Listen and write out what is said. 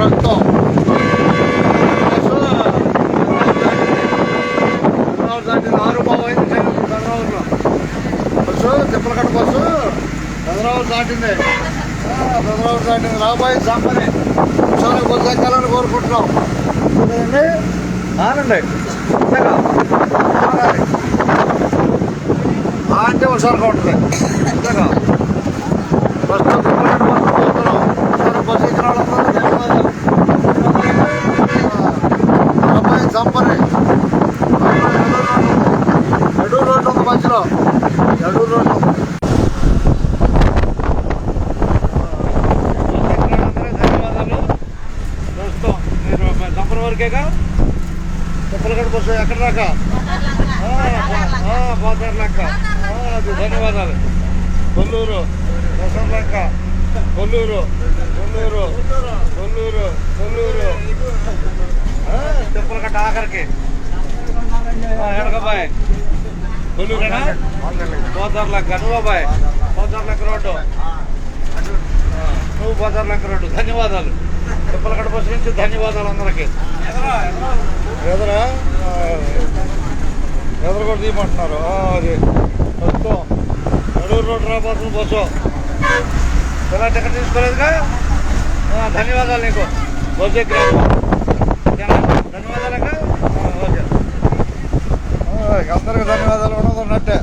ప్రస్తుతం దాటింది 6 బాబు అయింది చంద్రబాబులో బస్సు తిప్పలకట్ట బస్సు చంద్రబాబు దాటింది రాబోయే సంపని ఉత్సవానికి బస్సు ఎక్కాలని కోరుకుంటున్నాం కదండి. ఆనండి అంటే హుషారుగా ఉంటుంది అంతేగా. ప్రస్తుతం తిప్పలకట్ట బస్సు పోతున్నాం. బస్సు ఎక్కిన వాళ్ళందరూ ధన్యవాదాలు. రాబోయే సంపని ఎడూరు రోడ్డు ఉంది మధ్యలో ఎడూరు రోడ్డు ధన్యవాదాలు. ప్రస్తుతం మీరు సంపన వరకేగా తిప్పలకట్ట బస్సు ఎక్కడ దాకా పోతారులంక అది ధన్యవాదాలు. కొల్లూరు దసర్లంక కొల్లూరు కొల్లూరు కొల్లూరు కొల్లూరు తిప్పలకట్ట ఆఖరికి ఎడకబాయ్ కొల్లూరేనా పోతారులంక నువ్వు అబ్బాయి పోతారులంక రోడ్డు నువ్వు పోతారులంక రోడ్డు. ధన్యవాదాలు. తిప్పలకట్ట బస్సు నుంచి ధన్యవాదాలు అందరికీ. ఎదరా ఎదురు కూడా తీయమంటున్నారు. అది ప్రస్తుతం ఎడూరు రోడ్డు రాబోతున్న బస్సు ఇలా టికెట్ తీసుకోలేదుగా. ధన్యవాదాలు నీకు బస్సు ఎక్కిన ధన్యవాదాలుగా. ఓకే అందరికీ ధన్యవాదాలు ఉన్నట్టే.